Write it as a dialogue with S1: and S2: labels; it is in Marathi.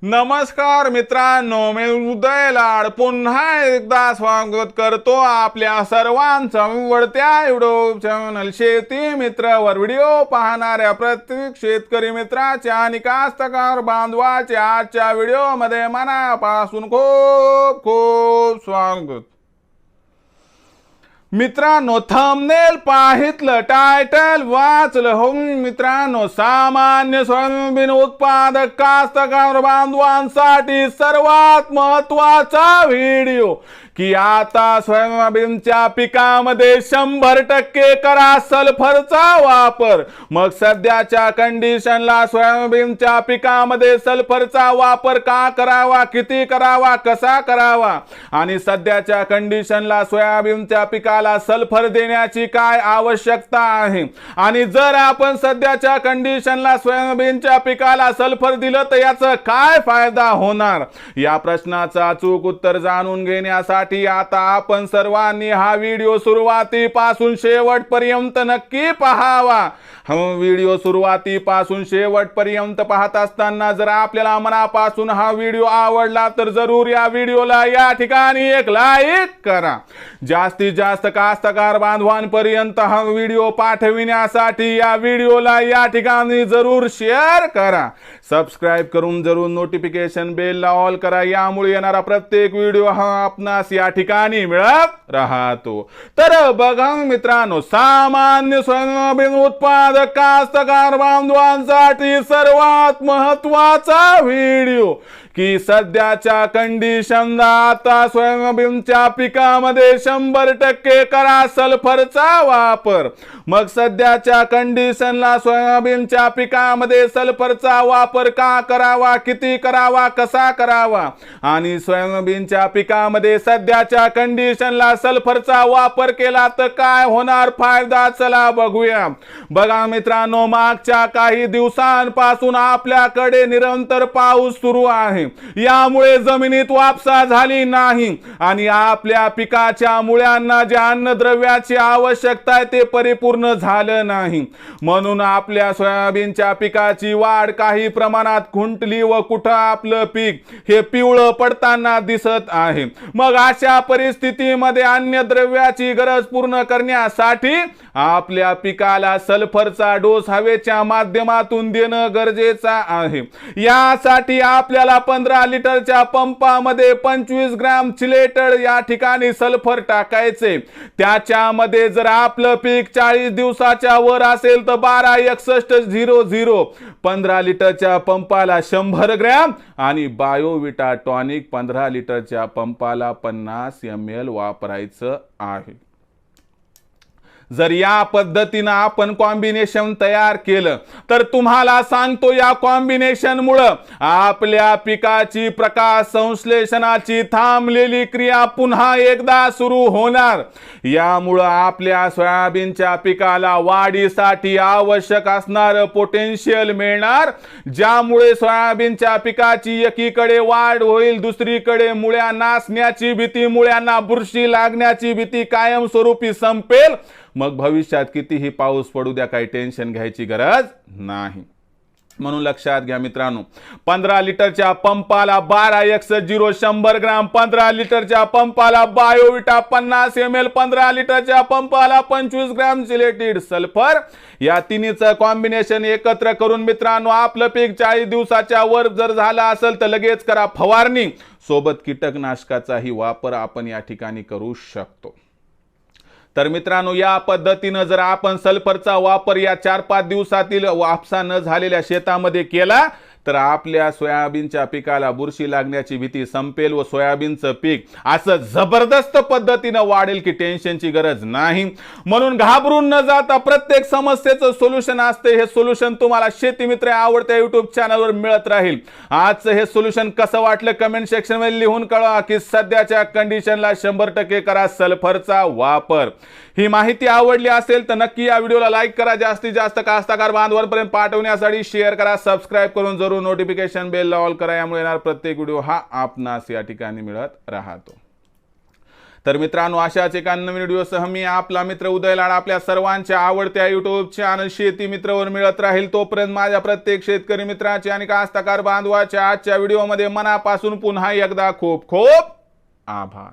S1: नमस्कार मित्रांनो, मी उदय लाड पुन्हा एकदा स्वागत करतो आपल्या सर्वांचं आवडत्या युट्यूब चॅनल शेती मित्रावर व्हिडिओ पाहणाऱ्या प्रत्येक शेतकरी मित्राच्या आणि कास्तकार बांधवाच्या आजच्या व्हिडिओमध्ये मनापासून खूप खूप स्वागत। मित्रांनो, थंबनेल पाहितलं, टायटल वाचलं हो मित्रांनो, सामान्य सोयाबीन उत्पादक कास्तकार बांधवांसाठी सर्वात महत्त्वाचा व्हिडिओ की आता सोयाबीनच्या पिकामध्ये 100% करा सल्फरचा वापर। मग सध्याच्या कंडिशनला सोयाबीनच्या पिकामध्ये सल्फरचा वापर का करावा, किती करावा, कसा करावा आणि सध्याच्या कंडिशनला सोयाबीनच्या पिकाला सल्फर देण्याची काय आवश्यकता आहे आणि जर आपण सध्याच्या कंडिशनला सोयाबीनच्या पिकाला सल्फर दिलं तर याचा काय फायदा होणार, या प्रश्नाचं अचूक उत्तर जाणून घेण्यासाठी आता आपण सर्वांनी हा व्हिडिओ सुरुवातीपासून शेवटपर्यंत नक्की पाहावा। व्हिडिओ सुरुवातीपासून शेवटपर्यंत पाहत असताना जर आपल्याला मनापासून हा व्हिडिओ आवडला तर जरूर या व्हिडिओला या ठिकाणी एक लाईक करा। जास्तीत जास्त कास्तकार बांधवांपर्यंत हा व्हिडिओ पाठविण्यासाठी या व्हिडिओला या ठिकाणी जरूर शेअर करा। सबस्क्राइब करून जरूर नोटिफिकेशन बेलला ऑल करा, यामुळे येणारा प्रत्येक व्हिडिओ हा आपणास या ठिकाणी मिळत राहतो। तर बघा मित्रांनो, सामान्य सोयाबीन उत्पादक कास्तकार बांधवांसाठी सर्वात महत्त्वाचा व्हिडिओ की सध्याच्या कंडिशनला आता सोयाबीनच्या पिकामध्ये 100% करा सल्फरचा वापर। मग सध्याच्या कंडिशनला सोयाबीनच्या पिकामध्ये सल्फरचा वापर का करावा, किती करावा, कसा करावा आणि सोयाबीनच्या पिकामध्ये सध्याच्या कंडिशनला सल्फरचा वापर केला तर काय होणार फायदा, चला बघूया। बघा मित्रांनो, मागच्या काही दिवसांपासून आपल्याकडे निरंतर पाऊस सुरू आहे, यामुळे जमिनीत वापसा झाली नाही आणि आपल्या पिकाच्या मुळ्यांना जे अन्नद्रव्याची आवश्यकता आहे ते परिपूर्ण झालं नाही, म्हणून आपल्या सोयाबीनच्या पिकाची वाढ काही प्रमाणात खुंटली व कुठं आपलं पीक हे पिवळं पडताना दिसत आहे। मग अशा परिस्थितीमध्ये अन्नद्रव्याची गरज पूर्ण करण्यासाठी आपल्या पिकाला सल्फरचा डोस हवेच्या माध्यमातून देणं गरजेचं आहे। यासाठी आपल्याला 15 लिटरच्या पंपामध्ये 25 ग्रॅम चिलेटेड या ठिकाणी सल्फर टाकायचे। त्याच्यामध्ये जर आपलं पीक 40 दिवसाच्या वर असेल तर 126100 15 लिटरच्या पंपाला 100 ग्रॅम आणि बायोविटा टॉनिक 15 लिटरच्या पंपाला 50 ml वापरायचं आहे। जर या पद्धतीने आपण कॉम्बिनेशन तयार केलं तर तुम्हाला सांगतो या कॉम्बिनेशन मुळे आपल्या पिकाची प्रकाश संश्लेषणाची थांबलेली क्रिया पुन्हा एकदा सुरू होणार। यामुळे आपल्या सोयाबीनच्या पिकाला वाढीसाठी आवश्यक असणारे पोटेन्शियल मिळणार, ज्यामुळे सोयाबीनच्या पिकाची एकीकडे वाढ होईल, दुसरीकडे मुळ्या नासण्याची भीती, मुळ्यांना बुरशी लागण्याची भीती कायमस्वरूपी संपेल। मग भविष्यात कितीही पाऊस पडू द्या, काही टेन्शन घ्यायची गरज नाही। म्हणून लक्षात घ्या मित्रांनो, 15 लिटरच्या पंपाला 126100 100 ग्रॅम, 15 लिटरच्या पंपाला बायोविटा 50 ml, 15 लिटरच्या पंपाला 25 ग्रॅम चिलेटेड सल्फर, या तिन्हीचं कॉम्बिनेशन एकत्र करून मित्रांनो आपलं पीक 40 दिवसाच्या वर जर झालं असेल तर लगेच करा फवारणी, सोबत कीटकनाशकाचाही वापर आपण या ठिकाणी करू शकतो। तर मित्रांनो, या पद्धतीने जर आपण सल्फरचा वापर या 4-5 दिवसातील वापसा न झालेल्या शेतामध्ये केला तर आपल्या सोयाबीनच्या पिकाला बुरशी लागण्याची भीती संपेल व सोयाबीनचं पीक असं जबरदस्त पद्धतीने वाढेल की टेन्शनची गरज नाही। म्हणून घाबरून न जाता प्रत्येक समस्येचं सोल्युशन असते, हे सोल्युशन तुम्हाला शेती मित्र आवडत्या युट्यूब चॅनलवर मिळत राहील। आजचं हे सोल्युशन कसं वाटलं कमेंट सेक्शन मध्ये लिहून कळवा की सध्याच्या कंडिशनला 100% करा सल्फरचा वापर। ही माहिती आवडली असेल तर नक्की या व्हिडिओला लाईक करा, जास्तीत जास्त कास्तकार बांधवांपर्यंत पाठवण्यासाठी शेअर करा, सबस्क्राइब करून जरूर नोटिफिकेशन बेल ला ऑल करा, यामुळे येणार प्रत्येक व्हिडिओ हा आपणास या ठिकाणी मिळत राहतो। तर मित्रांनो, अशाच एका नवीन व्हिडिओसह मी आपला मित्र उदय लाड आपल्या सर्वांच्या आवडत्या युट्यूब चॅनल शेती मित्रवर मिळत राहील. तोपर्यंत माझ्या प्रत्येक शेतकरी मित्राचे आणि कास्तकार बांधवाच्या आजच्या व्हिडिओमध्ये मनापासून पुन्हा एकदा खूप खूप आभार.